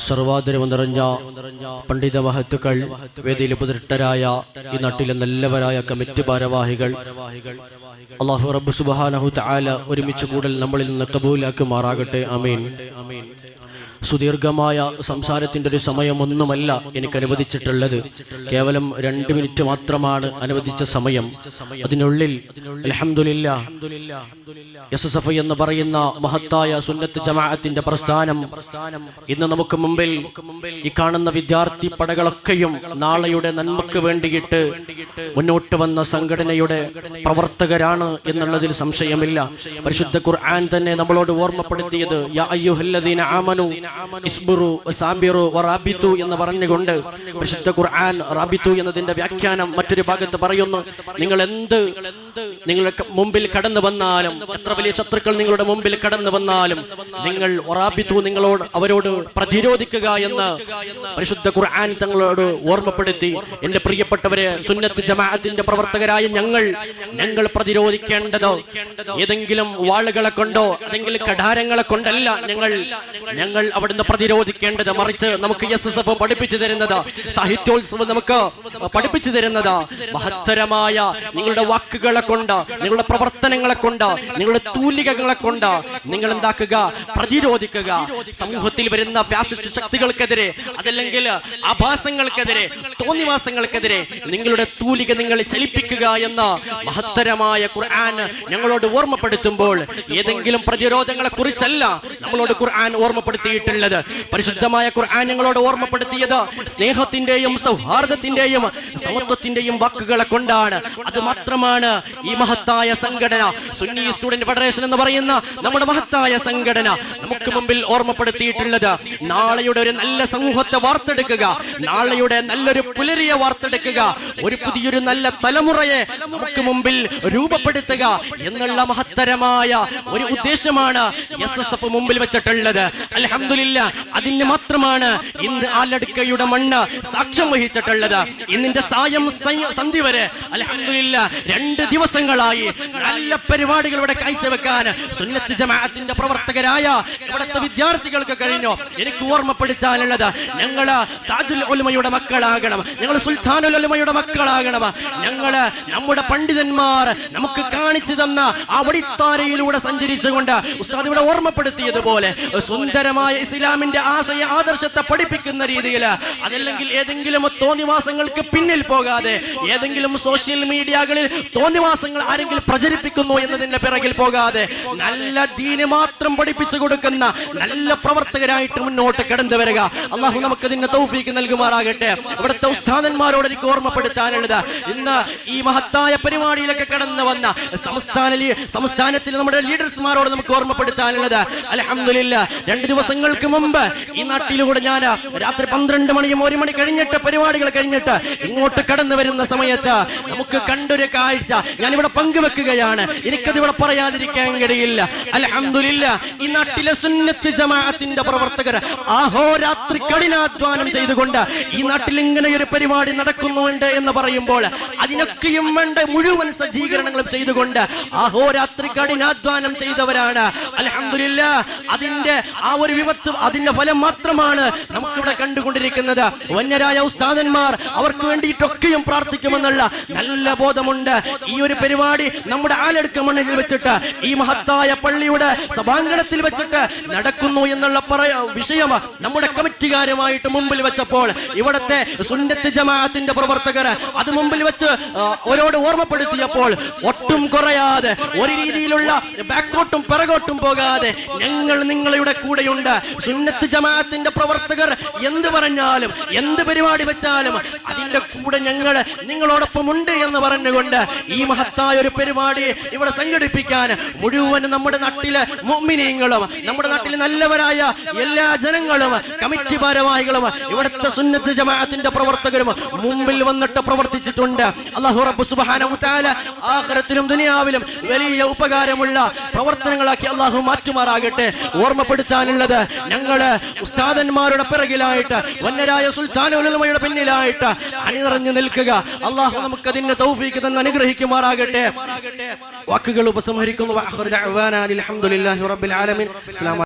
സർവാദരവ് നിറഞ്ഞ പണ്ഡിത മഹത്തുക്കൾ, വേദിയിൽ ഉപതിഷ്ഠരായ ഈ നാട്ടിലെ നല്ലവരായ കമ്മിറ്റി ഭാരവാഹികൾ, അല്ലാഹു റബ്ബ് സുബ്ഹാനഹു തആല ഒരുമിച്ച് കൂടൽ നമ്മളിൽ നിന്ന് കബൂലാക്കുമാറാകട്ടെ. ആമീൻ. സുദീർഘമായ സംസാരത്തിന്റെ ഒരു സമയമൊന്നുമല്ല എനിക്ക് അനുവദിച്ചിട്ടുള്ളത്. കേവലം 2 മിനിറ്റ് മാത്രമാണ് അനുവദിച്ച സമയം. അതിനുള്ളിൽ അൽഹംദുലില്ലാഹ് എസ്എസ്എഫ് എന്ന് പറയുന്ന മഹത്തായ സുന്നത്ത് ജമാഅത്തിന്റെ പ്രസ്ഥാനം ഇന്ന് നമുക്ക് മുമ്പിൽ ഈ കാണുന്ന വിദ്യാർത്ഥി പടകളൊക്കെയും നാളെയുടെ നന്മക്ക് വേണ്ടിയിട്ട് മുന്നോട്ട് വന്ന സംഘടനയുടെ പ്രവർത്തകരാണ് എന്നുള്ളതിൽ സംശയമില്ല. പരിശുദ്ധ ഖുർആൻ തന്നെ നമ്മളോട് ഓർമ്മപ്പെടുത്തിയത് യാ അയ്യുഹല്ലദീന ആമനു ഇസ്ബിറു വസാബിറു വറാബിതു എന്ന് പറഞ്ഞുകൊണ്ട് പരിശുദ്ധ ഖുർആൻ റാബിതു എന്നതിന്റെ വ്യാഖ്യാനം മറ്റൊരു ഭാഗത്ത് പറയുന്നു, നിങ്ങളുടെ മുമ്പിൽ കടന്നു വന്നാലും, എത്ര വലിയ ശത്രുക്കൾ നിങ്ങളുടെ മുമ്പിൽ കടന്നു വന്നാലും നിങ്ങൾ വറാബിതു, അവരോട് പ്രതിരോധിക്കുക എന്ന് പരിശുദ്ധ ഖുർആൻ തങ്ങളോട് ഓർമ്മപ്പെടുത്തി. എന്റെ പ്രിയപ്പെട്ടവരെ, സുന്നത്ത് ജമാഅത്തിന്റെ പ്രവർത്തകരായ ഞങ്ങൾ പ്രതിരോധിക്കേണ്ടത് ഏതെങ്കിലും വാളുകളെ കൊണ്ടോ അല്ലെങ്കിൽ കഠാരങ്ങളെ കൊണ്ടല്ല. ഞങ്ങൾ അവിടുന്ന് പ്രതിരോധിക്കേണ്ടത്, മറിച്ച് നമുക്ക് എസ്എസ്എഫ് പഠിപ്പിച്ചു തരുന്നത്, സാഹിത്യോത്സവം നമുക്ക് പഠിപ്പിച്ചു തരുന്നത് മഹത്തരമായ നിങ്ങളുടെ വാക്കുകളെ കൊണ്ട്, നിങ്ങളുടെ പ്രവർത്തനങ്ങളെ കൊണ്ട്, നിങ്ങളുടെ തൂലികകളെ കൊണ്ട് നിങ്ങൾ എന്താക്കുക? പ്രതിരോധിക്കുക. സമൂഹത്തിൽ വരുന്ന ഫാസിസ്റ്റ് ശക്തികൾക്കെതിരെ, അതല്ലെങ്കിൽ ആഭാസങ്ങൾക്കെതിരെ, തോന്നിവാസങ്ങൾക്കെതിരെ നിങ്ങളുടെ തൂലിക നിങ്ങൾ ചലിപ്പിക്കുക എന്ന മഹത്തരമായ ഖുർആൻ ഞങ്ങളോട് ഓർമ്മപ്പെടുത്തുമ്പോൾ ഏതെങ്കിലും പ്രതിരോധങ്ങളെ കുറിച്ചല്ല നമ്മളോട് ഖുർആൻ ഓർമ്മപ്പെടുത്തിയിട്ടുള്ളത്. പരിശുദ്ധമായ ഖുർആൻ ഞങ്ങളോട് ഓർമ്മപ്പെടുത്തിയത് സ്നേഹത്തിന്റെയും സൗഹാർദ്ദത്തിന്റെയും സമത്വത്തിന്റെയും വാക്കുകളെ കൊണ്ടാണ്. അത് മാത്രമാണ് ഈ മഹത്തായ സംഘടന, സുന്നി സ്റ്റുഡന്റ് ഫെഡറേഷൻ എന്ന് പറയുന്ന നമ്മുടെ മഹത്തായ സംഘടന നമുക്ക് മുമ്പിൽ ഓർമ്മപ്പെടുത്തിയിട്ടുള്ളത്. നാളെയുടെ ഒരു നല്ല സമൂഹത്തെ വാർത്തെടുക്കുക, നാളെയുടെ നല്ലൊരു പുലരിയെ വാർത്തെടുക്കുക, ഒരു പുതിയൊരു നല്ല തലമുറയെ നമുക്ക് മുമ്പിൽ രൂപപ്പെടുത്തുക എന്നുള്ള മഹത്തരമായ ഒരു ഉദ്ദേശമാണ് എസ്എസ്എഫ് മുമ്പിൽ വെച്ചിട്ടുള്ളത്. അൽഹംദുലില്ലാഹ്, അതിന് മാത്രമാണ് ഇന്ന് ആലടുക്കയുടെ മണ്ണ് സാക്ഷ്യം വഹിച്ചിട്ടുള്ളത്. ഇന്നിന്റെ സായം സന്ധ്യ വരെ അൽഹംദുലില്ലാഹ് 2 ദിവസങ്ങളായി നല്ല പരിപാടികൾ ഇവിടെ കാഴ്ചവെക്കാൻ സുന്നത്ത് ജമാഅത്തിന്റെ പ്രവർത്തകരായ ഇവിടുത്തെ വിദ്യാർത്ഥികൾക്ക് കഴിഞ്ഞു. എനിക്ക് ഓർമ്മപ്പെടുത്താനുള്ളത്, ഞങ്ങൾ താജുൽ ഉലമയുടെ മക്കളാകണം, ഞങ്ങൾ സുൽത്താനുൽ ഉലമയുടെ മക്കളാകണം. നമ്മുടെ പണ്ഡിതന്മാർ നമുക്ക് കാണിച്ചു തന്ന ആ വഴിത്താരയിലൂടെ സഞ്ചരിച്ചുകൊണ്ട് ഉസ്താദ് ഇവിടെ ഓർമ്മപ്പെടുത്തിയതുപോലെ സുന്ദരമായ ഇസ്ലാമിന്റെ ആശയ ആദർശത്തെ പഠിപ്പിക്കുന്ന രീതിയിൽ, അതല്ലെങ്കിൽ ഏതെങ്കിലും തോന്നിവാസങ്ങൾക്ക് പിന്നിൽ പോകാതെ, ഏതെങ്കിലും സോഷ്യൽ മീഡിയകളിൽ തോന്നിവാസങ്ങൾ ആരെങ്കിലും പ്രചരിപ്പിക്കുന്നു എന്നതിന്റെ പിറകിൽ പോകാതെ നല്ല ദീന് മാത്രം പഠിപ്പിച്ചു കൊടുക്കുന്ന നല്ല പ്രവർത്തകരായിട്ട് മുന്നോട്ട് കടന്നു വരിക. അള്ളാഹു നമുക്ക് ഇതിന്റെ തൗഫീക്ക് നൽകുമാറാകട്ടെ. ഇവിടുത്തെ ഉസ്താദന്മാരോട് എനിക്ക് ഓർമ്മപ്പെടുത്താനുള്ളത്, ഇന്ന് ഈ മഹത്തായ പരിപാടിയിലൊക്കെ കടന്നു വന്ന സംസ്ഥാനത്തിൽ നമ്മുടെ ലീഡേഴ്സ്മാരോട് നമുക്ക് ഓർമ്മപ്പെടുത്താനുള്ളത്, അൽഹംദുലില്ലാഹ് 2 ദിവസങ്ങൾക്ക് മുമ്പ് ഈ നാട്ടിലൂടെ ഞാൻ രാത്രി 12 മണിയും 1 മണി കഴിഞ്ഞിട്ട് പരിപാടികൾ കഴിഞ്ഞിട്ട് ഇങ്ങോട്ട് കടന്നു വരുന്ന സമയത്ത് നമുക്ക് കണ്ടൊരു കാഴ്ച ഞാൻ ഇവിടെ പങ്കുവെക്കുകയാണ്. എനിക്കത് ഇവിടെ പറയാതിരിക്കാൻ കഴിയില്ല. അൽഹംദുലില്ലാഹ്, ഈ നാട്ടിലെ സുന്നത്ത് ജമാഅത്തിന്റെ പ്രവർത്തകർ അഹോരാത്രി കഠിനാധ്വാനം ചെയ്തുകൊണ്ട് ഈ നാട്ടിൽ ഇങ്ങനെ ഒരു പരിപാടി നടക്കുന്നുണ്ട് എന്ന് പറയുമ്പോൾ അതിനൊക്കെയും വേണ്ട മുഴുവൻ സജ്ജീകരണങ്ങളും ചെയ്തുകൊണ്ട് അഹോരാത്രി കഠിനാധ്വാനം ചെയ്തവരാണ്. അൽഹംദുലില്ലാഹ്, അതിന്റെ ആ ഒരു വിപത്ത്, അതിന്റെ ഫലം മാത്രമാണ് നമുക്കിവിടെ കണ്ടുകൊണ്ടിരിക്കുന്നത്. വന്യരായ ഉസ്താദന്മാർ അവർക്ക് വേണ്ടിയിട്ടൊക്കെയും പ്രാർത്ഥിക്കുമെന്നുള്ള നല്ല ബോധമുണ്ട്. ഈ ഒരു പരിപാടി നമ്മുടെ ആലടുക്ക മണ്ണിൽ വെച്ചിട്ട്, ഈ മഹത്തായ പള്ളിയുടെ സഭാംഗണത്തിൽ വെച്ചിട്ട് നടക്കുന്നു എന്നുള്ള വിഷയം നമ്മുടെ കമ്മിറ്റിക്കാരുമായിട്ട് മുമ്പിൽ വെച്ചപ്പോൾ ഇവിടത്തെ സുന്നത്ത് ജമാഅത്തിന്റെ പ്രവർത്തകർ അത് മുമ്പിൽ വെച്ച് അവരോട് ഓർമ്മപ്പെടുത്തിയപ്പോൾ ഒട്ടും കുറയാതെ, ഒരു രീതിയിലുള്ള ബാക്കോട്ടും പിറകോട്ടും പോകാതെ ഞങ്ങൾ നിങ്ങളുടെ കൂടെയുണ്ട്. സുന്നത്ത് ജമാഅത്തിന്റെ പ്രവർത്തകർ എന്ത് പറഞ്ഞാലും, എന്ത് പരിപാടി വെച്ചാലും അതിന്റെ കൂടെ ഞങ്ങൾ നിങ്ങളോടൊപ്പം ഉണ്ട് എന്ന് പറഞ്ഞുകൊണ്ട് ഈ മഹത്തായ ഒരു പരിപാടി ഇവിടെ സംഘടിപ്പിക്കാൻ മുഴുവൻ നമ്മുടെ നാട്ടിലെ മുഅ്മിനീങ്ങളും, നമ്മുടെ നാട്ടിലെ നല്ലവരായ എല്ലാ ജനങ്ങളും, കമ്മിറ്റി ഭാരവാഹികളും, ഇവിടുത്തെ സുന്നത്ത് ജമാഅത്തിന്റെ പ്രവർത്തകരും മുമ്പിൽ വന്നിട്ട് പ്രവർത്തിച്ചിട്ടുണ്ട്. അല്ലാഹു റബ്ബ് സുബ്ഹാനഹു തആല ആഖിറത്തിലും ദുനിയാവിലും വലിയ ഉപകാരമുള്ള പ്രവർത്തനങ്ങളാക്കി അല്ലാഹു മാറ്റുമാറാകട്ടെ. ഓർമ്മപ്പെടുത്താനുള്ളത്, ഞങ്ങള് ഉസ്താദന്മാരുടെ പിറകിലായിട്ട്, വന്യരായ സുൽത്താനുൽ ഉലമയുടെ പിന്നിലായിട്ട് അണിനിറഞ്ഞു നിൽക്കുക. അല്ലാഹു നമുക്ക് അതിന്റെ തൗഫീഖ് തന്ന് അനുഗ്രഹിക്കുമാറാകട്ടെ. വാക്കുകൾ ഉപസംഹരിക്കുന്നു. അൽഹംദുലില്ലാഹി റബ്ബിൽ ആലമീൻ.